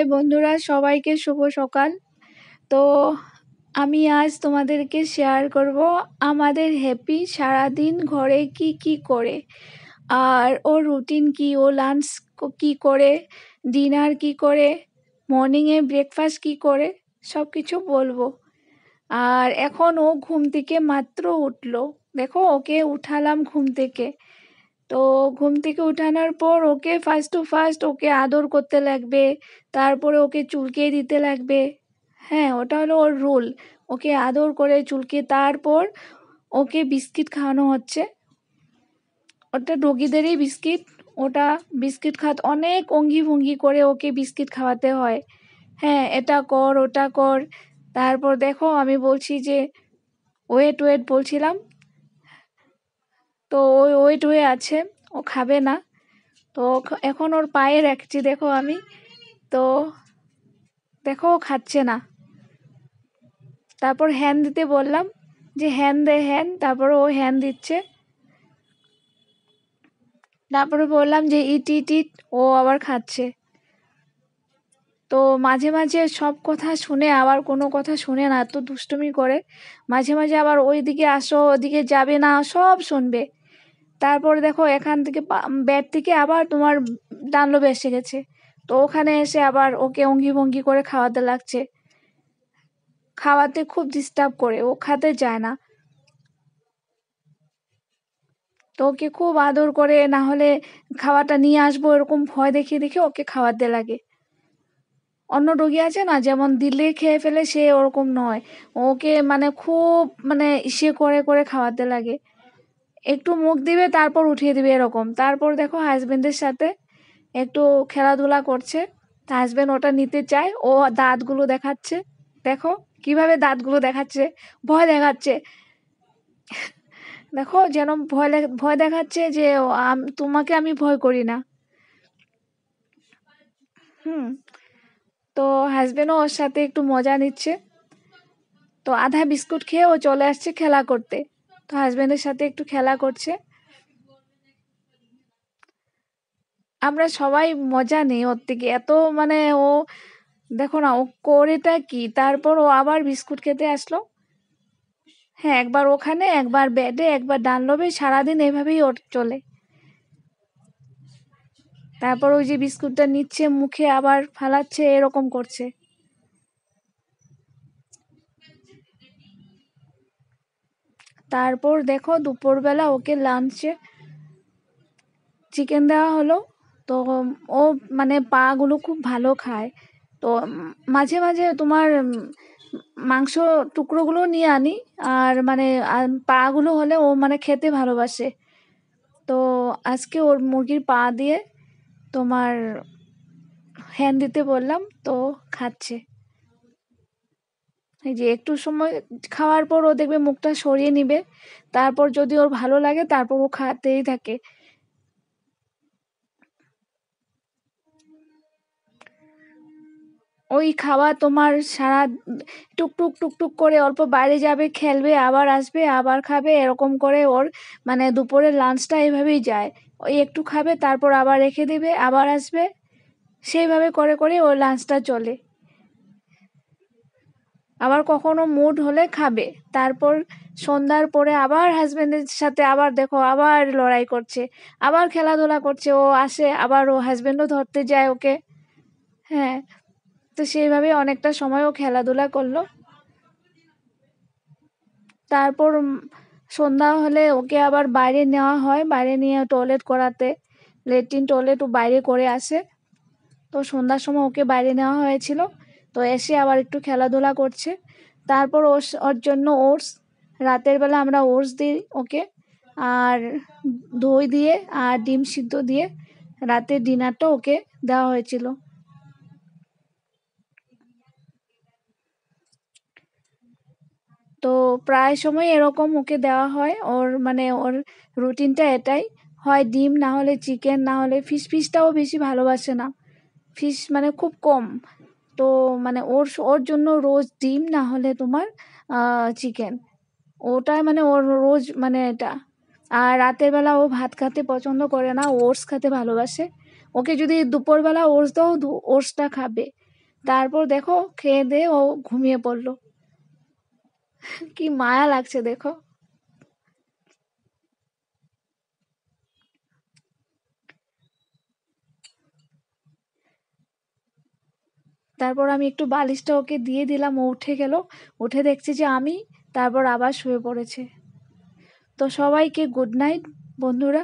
High বন্ধুরা, সবাইকে শুভ সকাল। তো আমি আজ তোমাদেরকে শেয়ার করব আমাদের হ্যাপি সারাদিন ঘরে কি কি করে, আর ওর রুটিন কি, ও লাঞ্চ কি করে, ডিনার কি করে, মর্নিংয়ে ব্রেকফাস্ট কি করে, সব কিছু বলবো। আর এখন ও ঘুম থেকে মাত্র উঠলো, দেখো ওকে উঠালাম ঘুম থেকে। তো ঘুম থেকে উঠানোর পর ওকে ফার্স্ট ওকে আদর করতে লাগবে, তারপরে ওকে চুলকে দিতে লাগবে। হ্যাঁ, ওটা হলো ওর রুল। ওকে আদর করে চুলকে তারপর ওকে বিস্কিট খাওয়ানো হচ্ছে। ওটা ডগিদেরই বিস্কিট। ওটা বিস্কিট খাওয়াতে অনেক অঙ্গি ভঙ্গি করে ওকে বিস্কিট খাওয়াতে হয়। হ্যাঁ, এটা কর ওটা কর। তারপর দেখো আমি বলছি যে ওয়েট ওয়েট বলছিলাম, তো ওই ওয়েট হয়ে আছে, ও খাবে না। তো এখন ওর পায়ে রাখছি দেখো আমি। তো দেখো ও খাচ্ছে না। তারপর হ্যান দিতে বললাম যে হ্যান দে হ্যান, তারপর ও হ্যান দিচ্ছে। তারপরে বললাম যে ইট ইট ইট, ও আবার খাচ্ছে। তো মাঝে মাঝে সব কথা শুনে আবার কোনো কথা শুনে না, তো দুষ্টুমি করে। মাঝে মাঝে আবার ওইদিকে আসো, ওদিকে যাবে না, সব শুনবে। তারপর দেখো এখান থেকে বেড থেকে আবার তোমার ডানলবে এসে গেছে। তো ওখানে এসে আবার ওকে অঙ্গি ভঙ্গি করে খাওয়াতে লাগছে। খাওয়াতে খুব ডিস্টার্ব করে, ও খেতে চায় না। তো ওকে খুব আদর করে, না হলে খাওয়াটা নিয়ে আসবো এরকম ভয় দেখিয়ে দেখে ওকে খাওয়াতে লাগে। অন্য রোগী আছে না, যেমন দিলে খেয়ে ফেলে, সে ওরকম নয়। ওকে মানে খুব মানে ইসে করে করে খাওয়াতে লাগে। একটু মুখ দিবে তারপর উঠিয়ে দিবে এরকম। তারপর দেখো হাজবেন্ডের সাথে একটু খেলাধুলা করছে। হাজবেন্ড ওটা নিতে চায়, ও দাঁতগুলো দেখাচ্ছে। দেখো কিভাবে দাঁতগুলো দেখাচ্ছে, ভয় দেখাচ্ছে। দেখো যেন ভয় দেখাচ্ছে যে তোমাকে আমি ভয় করি না। হুম। তো হাজবেন্ডও ওর সাথে একটু মজা নিচ্ছে। তো আধা বিস্কুট খেয়ে ও চলে আসছে খেলা করতে। তো হাজবেন্ডের সাথে একটু খেলা করছে। আমরা সবাই মজা নেই ওর থেকে এত, মানে ও দেখো না ও করেটা কি। তারপর ও আবার বিস্কুট খেতে আসলো। হ্যাঁ, একবার ওখানে, একবার বেডে, একবার ডানলবে, সারাদিন এভাবেই ওর চলে। তারপর ওই যে বিস্কুটটা নিচ্ছে মুখে আবার ফালাচ্ছে, এরকম করছে। তারপর দেখো দুপুরবেলা ওকে লাঞ্চে চিকেন দেওয়া হলো। তো ও মানে পাগুলো খুব ভালো খায়। তো মাঝে মাঝে তোমার মাংস টুকরোগুলো নিয়ে আনি, আর মানে পাগুলো হলে ও মানে খেতে ভালোবাসে। তো আজকে ওর মুরগির পা দিয়ে তোমার হ্যান দিতে বললাম, তো খাচ্ছে। এই যে একটু সময় খাওয়ার পর ও দেখবে মুখটা সরিয়ে নিবে। তারপর যদি ওর ভালো লাগে তারপর ও খাতেই থাকে। ওই খাওয়া তোমার সারা টুকটুক টুকটুক করে অল্প বাইরে যাবে, খেলবে, আবার আসবে, আবার খাবে, এরকম করে ওর মানে দুপুরের লাঞ্চটা এইভাবেই যায়। ওই একটু খাবে, তারপর আবার রেখে দেবে, আবার আসবে, সেইভাবে করে করে ওর লাঞ্চটা চলে। আবার কখনো মুড হলে খাবে। তারপর সন্ধ্যার পরে আবার হাজবেন্ডের সাথে আবার দেখো আবার লড়াই করছে, আবার খেলাধুলা করছে। ও আসে আবার ও হাজবেন্ডও ধরতে যায় ওকে। হ্যাঁ, তো সেইভাবে অনেকটা সময় ও খেলাধুলা করলো। তারপর সন্ধ্যা হলে ওকে আবার বাইরে নেওয়া হয়, বাইরে নিয়ে টয়লেট করাতে। ল্যাট্রিন টয়লেট ও বাইরে করে আসে। তো সন্ধ্যার সময় ওকে বাইরে নেওয়া হয়েছিল। তো এসে আবার একটু খেলাধুলা করছে। তারপর ওর জন্য ওটস, রাতের বেলা আমরা ওটস দিই ওকে, আর দই দিয়ে আর ডিম সিদ্ধ দিয়ে রাতের ডিনারটা ওকে দেওয়া হয়েছিল। তো প্রায় সময় এরকম ওকে দেওয়া হয়। ওর মানে ওর রুটিনটা এটাই, হয় ডিম, না হলে চিকেন, না হলে ফিশ। ফিশটাও বেশি ভালোবাসে না, ফিশ মানে খুব কম। তো মানে ওর ওর জন্য রোজ ডিম, না হলে তোমার চিকেন, ওটাই মানে ওর রোজ মানে এটা। আর রাতের বেলা ও ভাত খেতে পছন্দ করে না, ওটস খেতে ভালোবাসে। ওকে যদি দুপুরবেলা ওটস দাও, ওটসটা খাবে। তারপর দেখো খেয়ে দিয়ে ও ঘুমিয়ে পড়লো। কি মায়া লাগছে দেখো। তারপর আমি একটু বালিশটা ওকে দিয়ে দিলাম, ও উঠে গেল। উঠে দেখছি যে আমি, তারপর আবার শুয়ে পড়েছে। তো সবাইকে গুড নাইট বন্ধুরা।